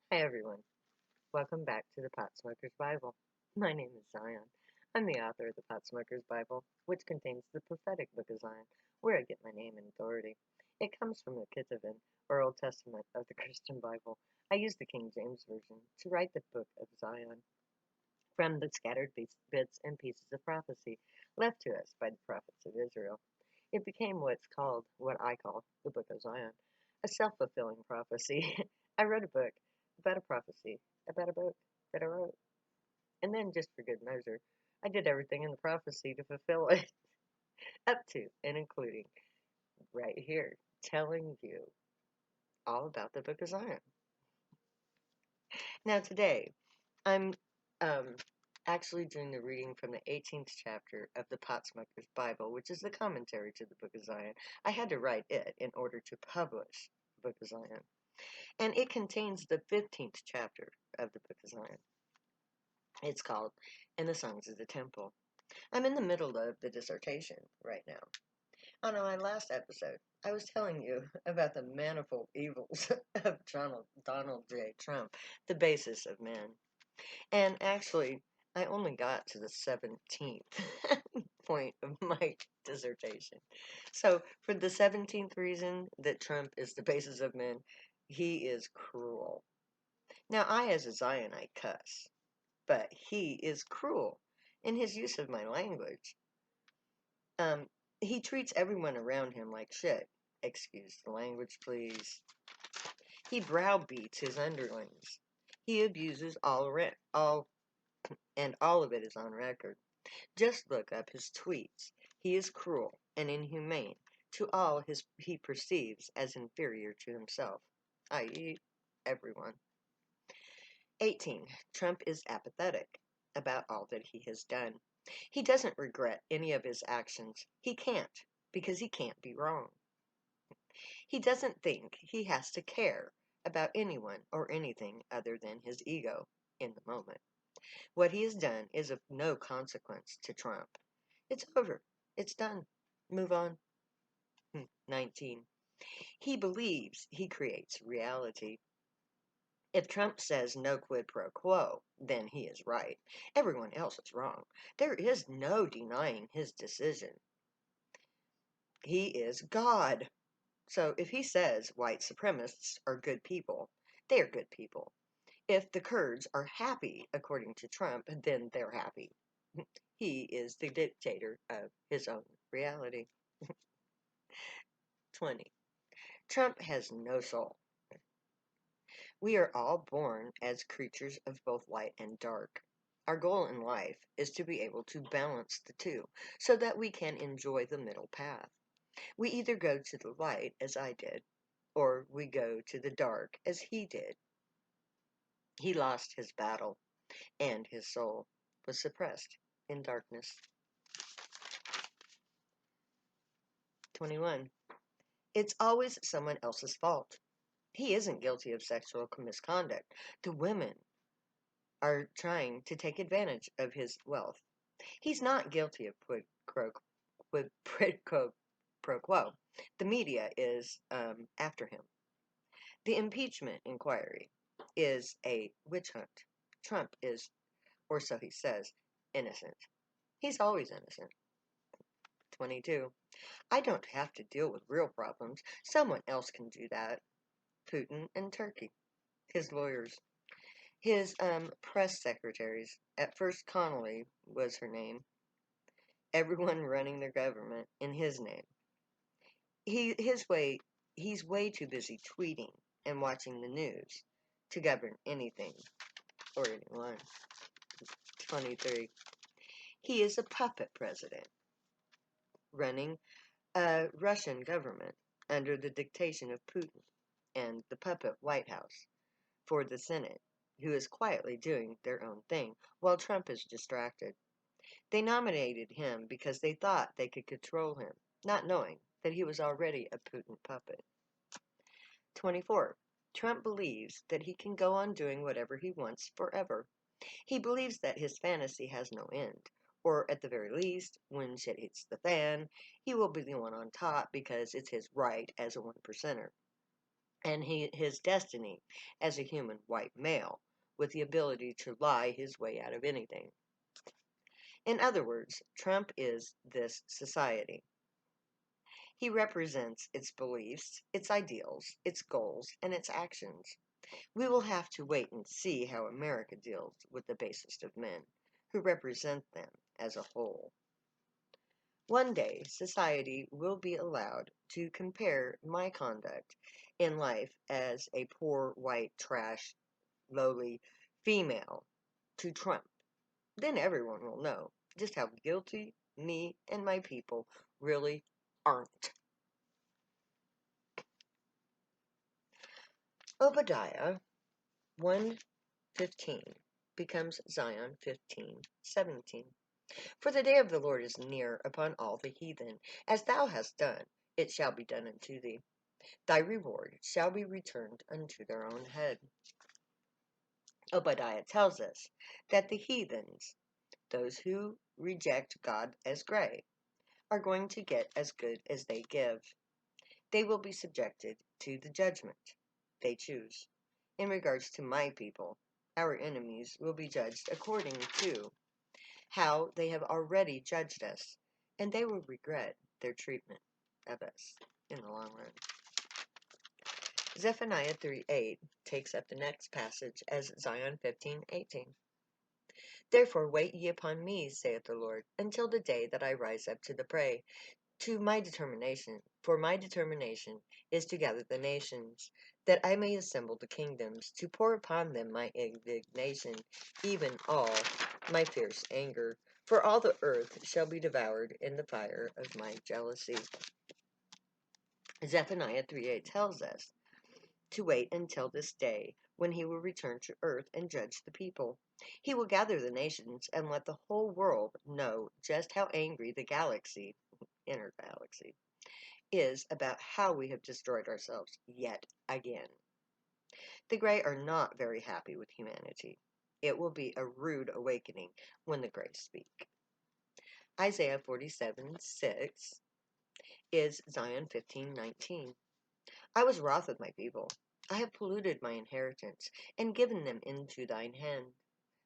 Hi everyone, welcome back to the Potsmoker's Bible. My name is Zion. I'm the author of the Potsmoker's Bible, which contains the prophetic book of Zion, where I get my name and authority. It comes from the Ketuvim, or Old Testament of the Christian Bible. I use the King James Version to write the book of Zion from the scattered bits and pieces of prophecy left to us by the prophets of Israel. It became what I call, the Book of Zion, a self-fulfilling prophecy. I wrote a book about a prophecy, about a book that I wrote. And then, just for good measure, I did everything in the prophecy to fulfill it, up to and including right here, telling you all about the Book of Zion. Now, today, I'm um, actually doing the reading from the 18th chapter of the Potsmoker's Bible, which is the commentary to the Book of Zion. I had to write it in order to publish the Book of Zion. And it contains the 15th chapter of the Book of Zion. It's called "And the Songs of the Temple." I'm in the middle of the dissertation right now. On my last episode, I was telling you about the manifold evils of Donald J. Trump, the basis of man. And actually, I only got to the 17th point of my dissertation. So, for the 17th reason that Trump is the basis of men, he is cruel. Now, I, as a Zionite, cuss, but he is cruel in his use of my language. Um, he treats everyone around him like shit. Excuse the language, please. He browbeats his underlings. He abuses and all of it is on record. Just look up his tweets. He is cruel and inhumane to all he perceives as inferior to himself, i.e., everyone. 18. Trump is apathetic about all that he has done. He doesn't regret any of his actions. He can't, because he can't be wrong. He doesn't think he has to care about anyone or anything other than his ego in the moment. What he has done is of no consequence to Trump. It's over. It's done. Move on. 19. He believes he creates reality. If Trump says no quid pro quo, then he is right. Everyone else is wrong. There is no denying his decision. He is God. So if he says white supremacists are good people, they are good people. If the Kurds are happy, according to Trump, then they're happy. He is the dictator of his own reality. 20. Trump has no soul. We are all born as creatures of both light and dark. Our goal in life is to be able to balance the two so that we can enjoy the middle path. We either go to the light, as I did, or we go to the dark, as he did. He lost his battle, and his soul was suppressed in darkness. 21. It's always someone else's fault. He isn't guilty of sexual misconduct. The women are trying to take advantage of his wealth. He's not guilty of quid pro quo. The media is after him. The impeachment inquiry is a witch hunt. Trump is, or so he says, innocent. He's always innocent. 22. I don't have to deal with real problems. Someone else can do that. Putin and Turkey. His lawyers. His press secretaries. At first, Connolly was her name. Everyone running their government in his name. He's way too busy tweeting and watching the news to govern anything or anyone. 23. He is a puppet president running a Russian government under the dictation of Putin and the puppet White House for the Senate, who is quietly doing their own thing while Trump is distracted. They nominated him because they thought they could control him, not knowing that he was already a Putin puppet. 24. Trump believes that he can go on doing whatever he wants forever. He believes that his fantasy has no end, or at the very least, when shit hits the fan, he will be the one on top because it's his right as a one percenter. and his destiny as a human white male with the ability to lie his way out of anything. In other words, Trump is this society. He represents its beliefs, its ideals, its goals, and its actions. We will have to wait and see how America deals with the basest of men, who represent them as a whole. One day, society will be allowed to compare my conduct in life as a poor, white, trash, lowly female to Trump. Then everyone will know just how guilty me and my people really aren't. Obadiah 1:15 becomes Zion 15:17. For the day of the Lord is near upon all the heathen. As thou hast done, it shall be done unto thee. Thy reward shall be returned unto their own head. Obadiah tells us that the heathens, those who reject God as gray, are going to get as good as they give. They will be subjected to the judgment they choose. In regards to my people, our enemies will be judged according to how they have already judged us, and they will regret their treatment of us in the long run. Zephaniah 3:8 takes up the next passage as Zion 15:18. Therefore wait ye upon me, saith the Lord, until the day that I rise up to the prey, to my determination, for my determination is to gather the nations, that I may assemble the kingdoms, to pour upon them my indignation, even all my fierce anger. For all the earth shall be devoured in the fire of my jealousy. Zephaniah 3:8 tells us to wait until this day, when he will return to earth and judge the people. He will gather the nations and let the whole world know just how angry the galaxy, inner galaxy, is about how we have destroyed ourselves yet again. The Grey are not very happy with humanity. It will be a rude awakening when the Grey speak. Isaiah 47:6 is Zion 15:19. I was wroth with my people. I have polluted my inheritance, and given them into thine hand.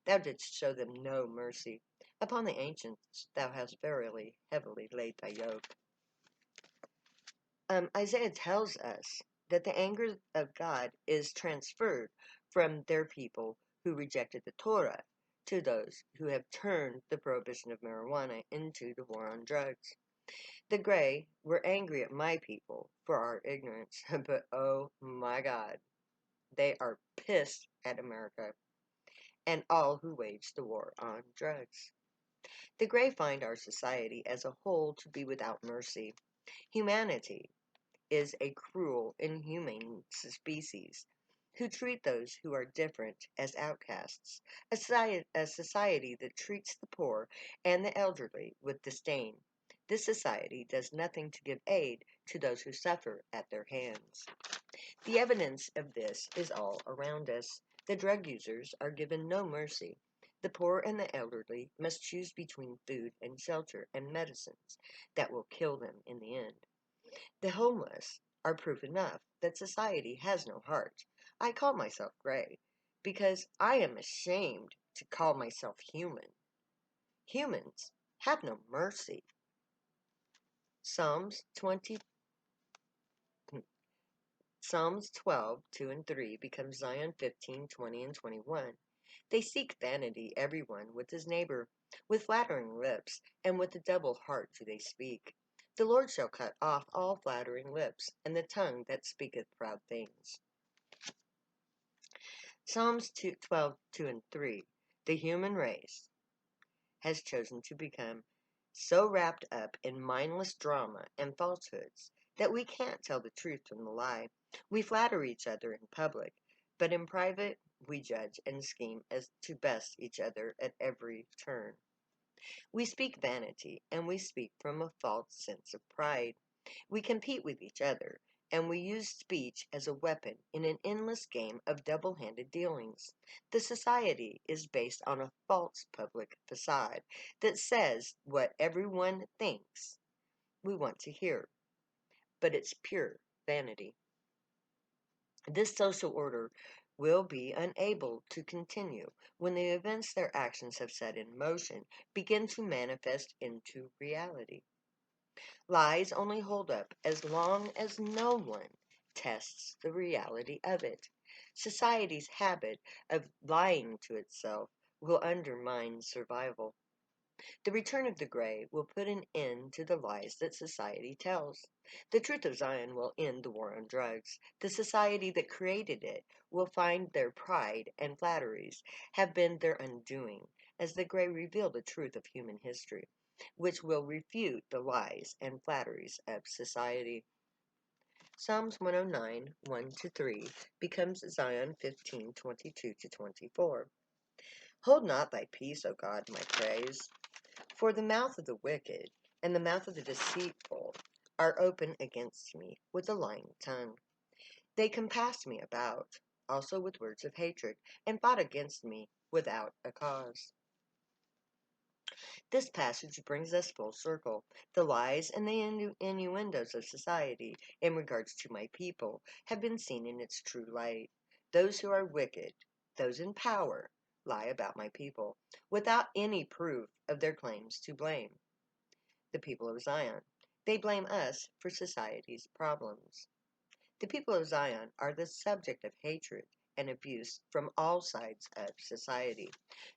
Thou didst show them no mercy. Upon the ancients thou hast verily heavily laid thy yoke. Isaiah tells us that the anger of God is transferred from their people who rejected the Torah to those who have turned the prohibition of marijuana into the war on drugs. The Grey were angry at my people for our ignorance, but oh my God, they are pissed at America and all who wage the war on drugs. The Grey find our society as a whole to be without mercy. Humanity is a cruel, inhumane species who treat those who are different as outcasts, a society that treats the poor and the elderly with disdain. This society does nothing to give aid to those who suffer at their hands. The evidence of this is all around us. The drug users are given no mercy. The poor and the elderly must choose between food and shelter and medicines that will kill them in the end. The homeless are proof enough that society has no heart. I call myself Grey because I am ashamed to call myself human. Humans have no mercy. Psalms 20 Psalms 12:2 and 3 becomes Zion 15:20 and 21. They seek vanity, everyone, with his neighbor. With flattering lips and with a double heart do they speak. The Lord shall cut off all flattering lips, and the tongue that speaketh proud things. Psalms 12:2 and 3. The human race has chosen to become so wrapped up in mindless drama and falsehoods that we can't tell the truth from the lie. We flatter each other in public, but in private we judge and scheme as to best each other at every turn. We speak vanity, and we speak from a false sense of pride. We compete with each other, and we use speech as a weapon in an endless game of double-handed dealings. The society is based on a false public facade that says what everyone thinks we want to hear, but it's pure vanity. This social order will be unable to continue when the events their actions have set in motion begin to manifest into reality. Lies only hold up as long as no one tests the reality of it. Society's habit of lying to itself will undermine survival. The return of the gray will put an end to the lies that society tells. The truth of Zion will end the war on drugs. The society that created it will find their pride and flatteries have been their undoing, as the gray reveal the truth of human history, which will refute the lies and flatteries of society. Psalms 109, 1 to 3 becomes Zion 15, 22 to 24. Hold not thy peace, O God, my praise. For the mouth of the wicked and the mouth of the deceitful are open against me with a lying tongue. They compassed me about, also with words of hatred, and fought against me without a cause. This passage brings us full circle. The lies and the innuendos of society in regards to my people have been seen in its true light. Those who are wicked, those in power, lie about my people, without any proof of their claims to blame the people of Zion. They blame us for society's problems. The people of Zion are the subject of hatred and abuse from all sides of society.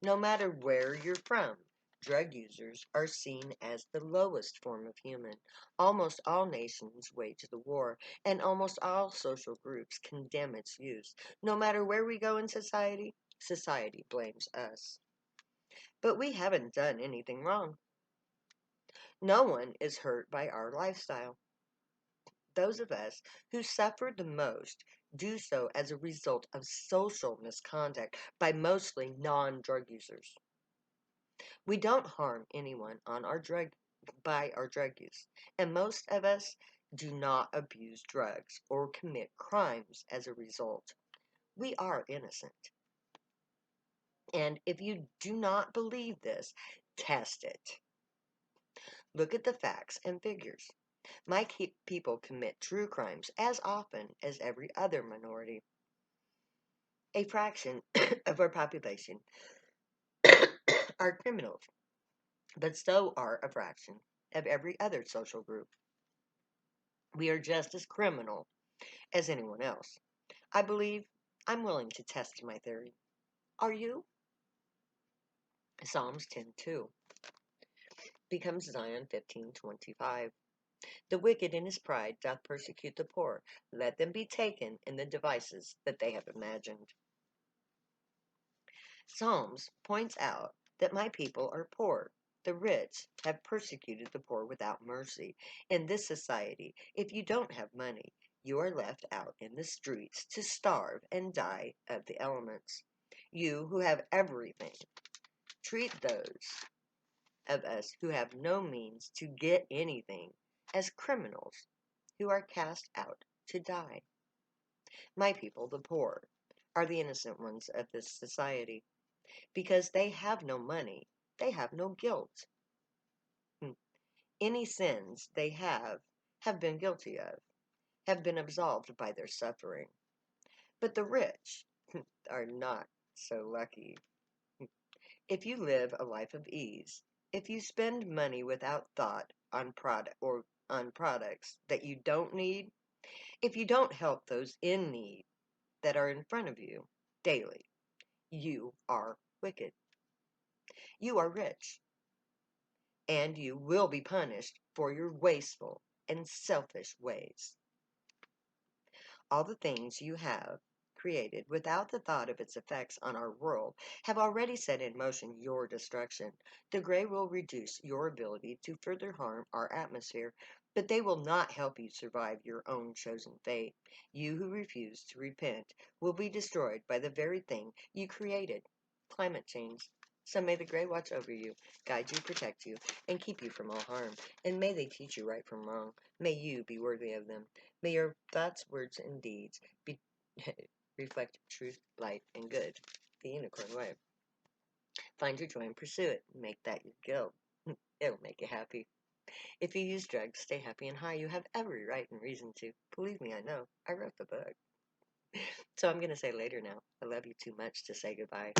No matter where you're from, drug users are seen as the lowest form of human. Almost all nations wage the war, and almost all social groups condemn its use. No matter where we go in society, society blames us. But we haven't done anything wrong. No one is hurt by our lifestyle. Those of us who suffer the most do so as a result of social misconduct by mostly non-drug users. We don't harm anyone by our drug use, and most of us do not abuse drugs or commit crimes as a result. We are innocent. And if you do not believe this, test it. Look at the facts and figures. My people commit true crimes as often as every other minority. A fraction of our population are criminals, but so are a fraction of every other social group. We are just as criminal as anyone else. I believe I'm willing to test my theory. Are you? Psalms 10:2 becomes Zion 15:25. The wicked in his pride doth persecute the poor. Let them be taken in the devices that they have imagined. Psalms points out that my people are poor. The rich have persecuted the poor without mercy. In this society, if you don't have money, you are left out in the streets to starve and die of the elements. You who have everything, treat those of us who have no means to get anything as criminals who are cast out to die. My people, the poor, are the innocent ones of this society. Because they have no money, they have no guilt. Any sins they have been guilty of, have been absolved by their suffering. But the rich are not so lucky. If you live a life of ease, if you spend money without thought on products that you don't need, if you don't help those in need that are in front of you daily, you are wicked. You are rich, and you will be punished for your wasteful and selfish ways. All the things you have created without the thought of its effects on our world have already set in motion your destruction. The gray will reduce your ability to further harm our atmosphere, but they will not help you survive your own chosen fate. You who refuse to repent will be destroyed by the very thing you created, climate change. So may the gray watch over you, guide you, protect you, and keep you from all harm. And may they teach you right from wrong. May you be worthy of them. May your thoughts, words, and deeds be reflect truth, light, and good. The unicorn way. Find your joy and pursue it. Make that your guilt. It'll make you happy. If you use drugs, stay happy and high. You have every right and reason to. Believe me, I know. I wrote the book. So I'm going to say later now. I love you too much to say goodbye.